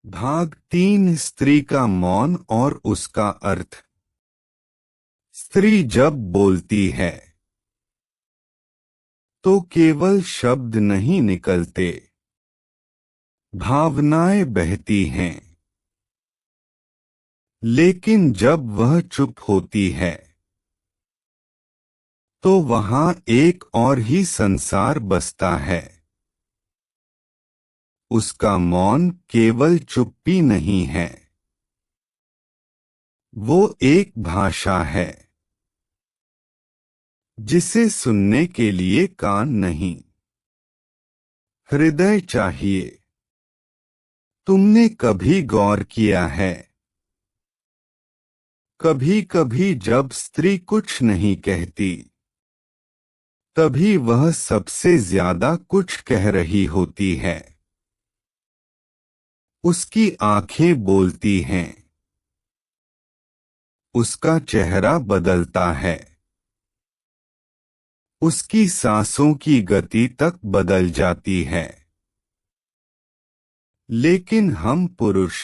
भाग 3 स्त्री का मौन और उसका अर्थ। स्त्री जब बोलती है तो केवल शब्द नहीं निकलते, भावनाएं बहती हैं। लेकिन जब वह चुप होती है तो वहां एक और ही संसार बसता है। उसका मौन केवल चुप्पी नहीं है, वो एक भाषा है जिसे सुनने के लिए कान नहीं, हृदय चाहिए। तुमने कभी गौर किया है, कभी कभी जब स्त्री कुछ नहीं कहती तभी वह सबसे ज्यादा कुछ कह रही होती है। उसकी आंखें बोलती हैं, उसका चेहरा बदलता है, उसकी सांसों की गति तक बदल जाती है। लेकिन हम पुरुष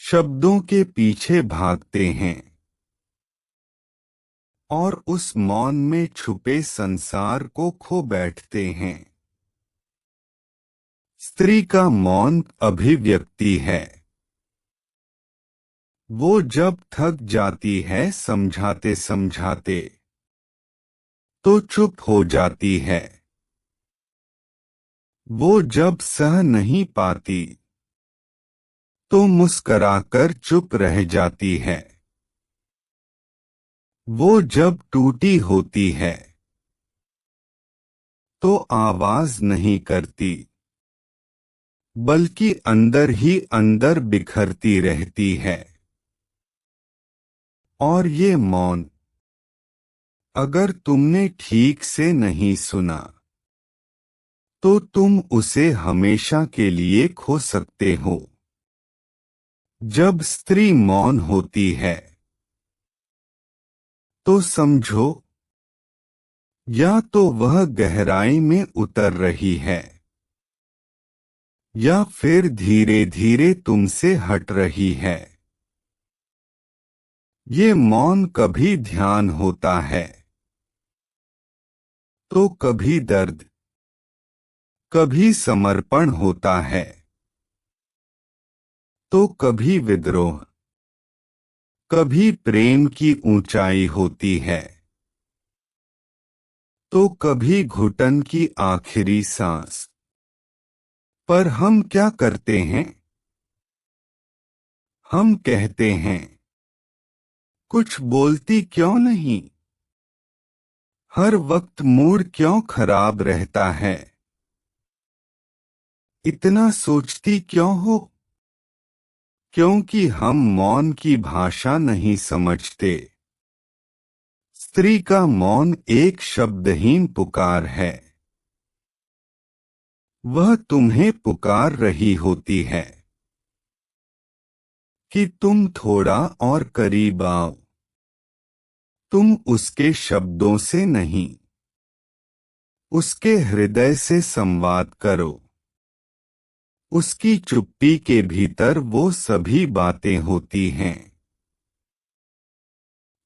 शब्दों के पीछे भागते हैं और उस मौन में छुपे संसार को खो बैठते हैं। स्त्री का मौन अभिव्यक्ति है। वो जब थक जाती है समझाते समझाते तो चुप हो जाती है। वो जब सह नहीं पाती तो मुस्कराकर चुप रह जाती है। वो जब टूटी होती है तो आवाज नहीं करती, बल्कि अंदर ही अंदर बिखरती रहती है। और ये मौन, अगर तुमने ठीक से नहीं सुना तो तुम उसे हमेशा के लिए खो सकते हो। जब स्त्री मौन होती है तो समझो, या तो वह गहराई में उतर रही है या फिर धीरे धीरे तुमसे हट रही है। ये मौन कभी ध्यान होता है तो कभी दर्द, कभी समर्पण होता है तो कभी विद्रोह, कभी प्रेम की ऊंचाई होती है तो कभी घुटन की आखिरी सांस। पर हम क्या करते हैं? हम कहते हैं, कुछ बोलती क्यों नहीं? हर वक्त मूड क्यों खराब रहता है? इतना सोचती क्यों हो? क्योंकि हम मौन की भाषा नहीं समझते। स्त्री का मौन एक शब्दहीन पुकार है। वह तुम्हें पुकार रही होती है कि तुम थोड़ा और करीब आओ। तुम उसके शब्दों से नहीं, उसके हृदय से संवाद करो। उसकी चुप्पी के भीतर वो सभी बातें होती हैं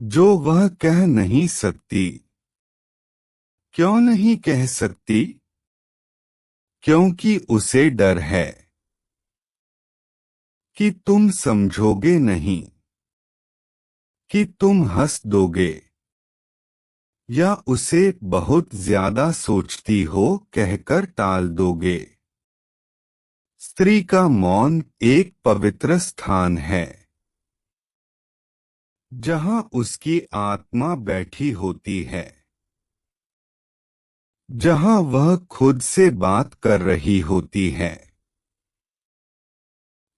जो वह कह नहीं सकती। क्यों नहीं कह सकती? क्योंकि उसे डर है कि तुम समझोगे नहीं, कि तुम हंस दोगे, या उसे बहुत ज्यादा सोचती हो कहकर टाल दोगे। स्त्री का मौन एक पवित्र स्थान है जहां उसकी आत्मा बैठी होती है, जहां वह खुद से बात कर रही होती है,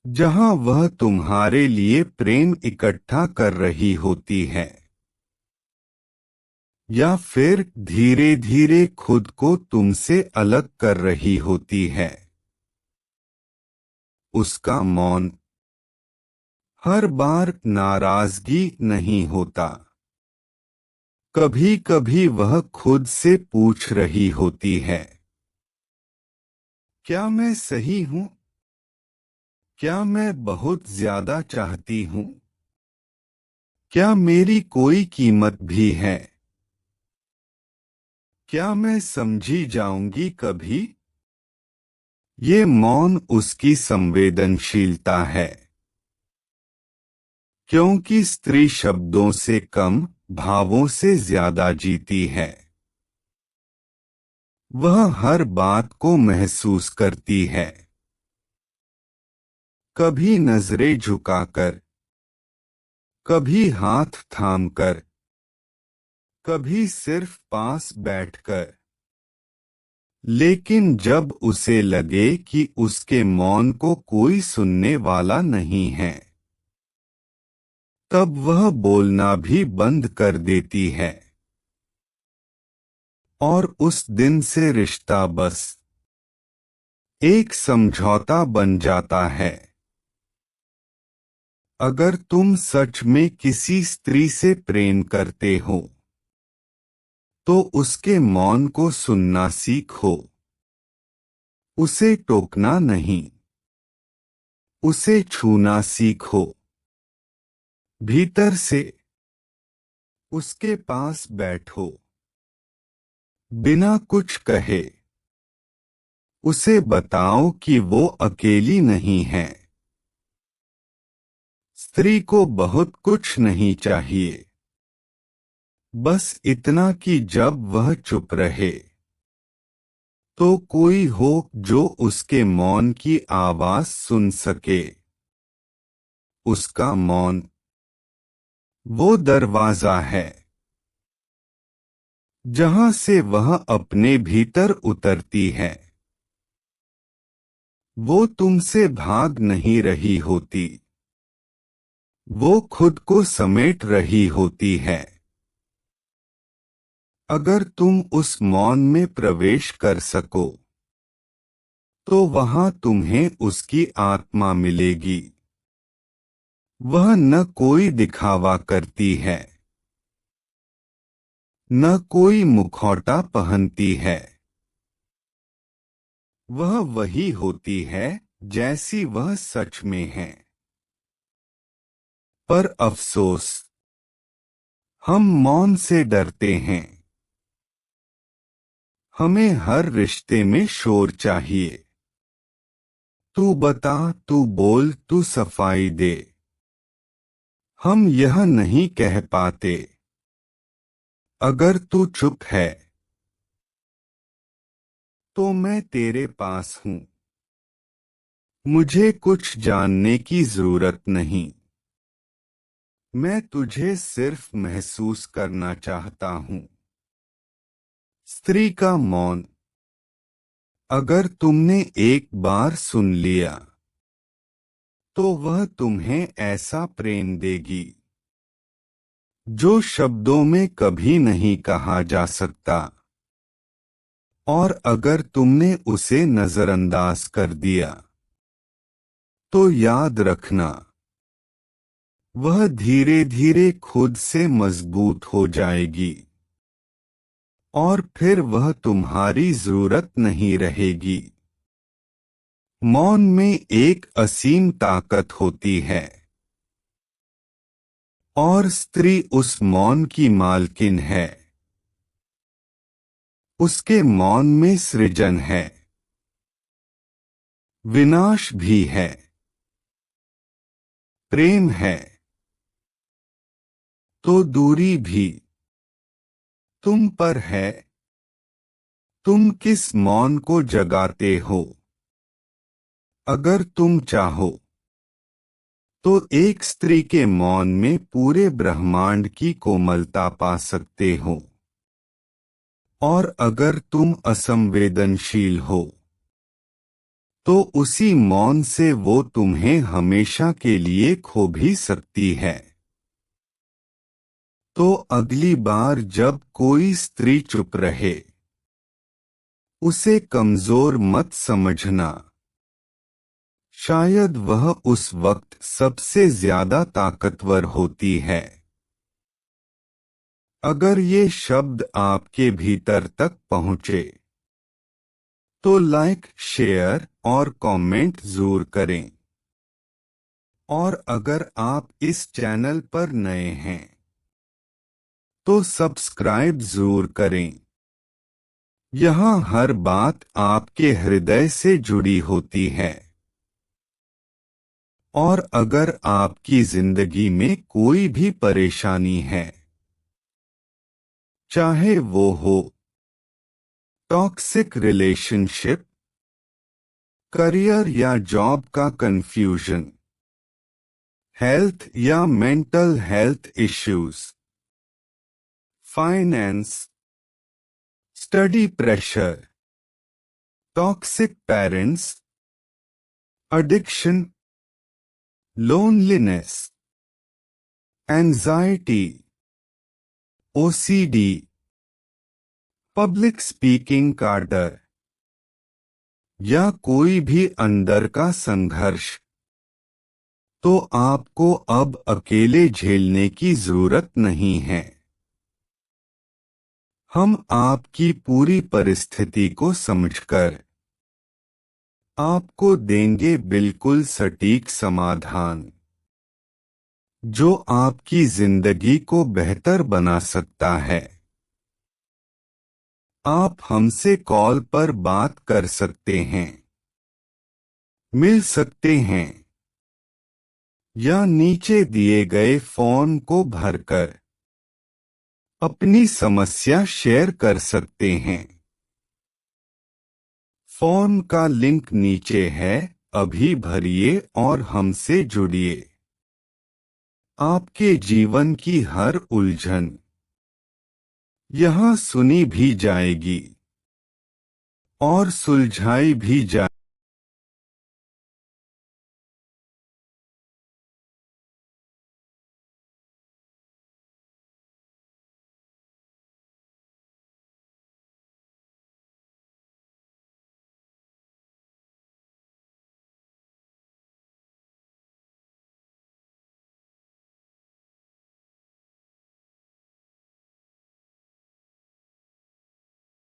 जहां वह तुम्हारे लिए प्रेम इकट्ठा कर रही होती है, या फिर धीरे धीरे खुद को तुमसे अलग कर रही होती है। उसका मौन हर बार नाराजगी नहीं होता। कभी कभी वह खुद से पूछ रही होती है, क्या मैं सही हूं? क्या मैं बहुत ज्यादा चाहती हूँ? क्या मेरी कोई कीमत भी है? क्या मैं समझी जाऊंगी कभी? ये मौन उसकी संवेदनशीलता है, क्योंकि स्त्री शब्दों से कम, भावों से ज्यादा जीती है। वह हर बात को महसूस करती है, कभी नजरें झुकाकर, कभी हाथ थामकर, कभी सिर्फ पास बैठकर। लेकिन जब उसे लगे कि उसके मौन को कोई सुनने वाला नहीं है, तब वह बोलना भी बंद कर देती है। और उस दिन से रिश्ता बस एक समझौता बन जाता है। अगर तुम सच में किसी स्त्री से प्रेम करते हो, तो उसके मौन को सुनना सीखो। उसे टोकना नहीं, उसे छूना सीखो। भीतर से उसके पास बैठो, बिना कुछ कहे। उसे बताओ कि वो अकेली नहीं है। स्त्री को बहुत कुछ नहीं चाहिए, बस इतना कि जब वह चुप रहे, तो कोई हो जो उसके मौन की आवाज सुन सके। उसका मौन वो दरवाजा है, जहां से वह अपने भीतर उतरती है। वो तुमसे भाग नहीं रही होती, वो खुद को समेट रही होती है। अगर तुम उस मौन में प्रवेश कर सको, तो वहां तुम्हें उसकी आत्मा मिलेगी। वह न कोई दिखावा करती है, न कोई मुखौटा पहनती है। वह वही होती है जैसी वह सच में है। पर अफसोस, हम मौन से डरते हैं। हमें हर रिश्ते में शोर चाहिए। तू बता, तू बोल, तू सफाई दे। हम यह नहीं कह पाते, अगर तू चुप है, तो मैं तेरे पास हूं। मुझे कुछ जानने की जरूरत नहीं। मैं तुझे सिर्फ महसूस करना चाहता हूं। स्त्री का मौन, अगर तुमने एक बार सुन लिया, तो वह तुम्हें ऐसा प्रेम देगी जो शब्दों में कभी नहीं कहा जा सकता। और अगर तुमने उसे नजरअंदाज कर दिया, तो याद रखना, वह धीरे धीरे खुद से मजबूत हो जाएगी। और फिर वह तुम्हारी जरूरत नहीं रहेगी। मौन में एक असीम ताकत होती है, और स्त्री उस मौन की मालकिन है। उसके मौन में सृजन है, विनाश भी है, प्रेम है, तो दूरी भी तुम पर है। तुम किस मौन को जगाते हो? अगर तुम चाहो, तो एक स्त्री के मौन में पूरे ब्रह्मांड की कोमलता पा सकते हो। और अगर तुम असंवेदनशील हो, तो उसी मौन से वो तुम्हें हमेशा के लिए खो भी सकती है। तो अगली बार जब कोई स्त्री चुप रहे, उसे कमजोर मत समझना। शायद वह उस वक्त सबसे ज्यादा ताकतवर होती है। अगर ये शब्द आपके भीतर तक पहुंचे, तो लाइक, शेयर और कमेंट जरूर करें। और अगर आप इस चैनल पर नए हैं तो सब्सक्राइब जरूर करें। यहाँ हर बात आपके हृदय से जुड़ी होती है। और अगर आपकी जिंदगी में कोई भी परेशानी है, चाहे वो हो टॉक्सिक रिलेशनशिप, करियर या जॉब का कंफ्यूजन, हेल्थ या mental health issues, finance, study pressure, toxic parents, addiction, loneliness, anxiety, OCD, public speaking का डर या कोई भी अंदर का संघर्ष, तो आपको अब अकेले झेलने की जरूरत नहीं है। हम आपकी पूरी परिस्थिति को समझकर आपको देंगे बिल्कुल सटीक समाधान, जो आपकी जिंदगी को बेहतर बना सकता है। आप हमसे कॉल पर बात कर सकते हैं, मिल सकते हैं या नीचे दिए गए फॉर्म को भरकर अपनी समस्या शेयर कर सकते हैं। फॉर्म का लिंक नीचे है, अभी भरिए और हमसे जुड़िए। आपके जीवन की हर उलझन यहाँ सुनी भी जाएगी और सुलझाई भी जाएगी।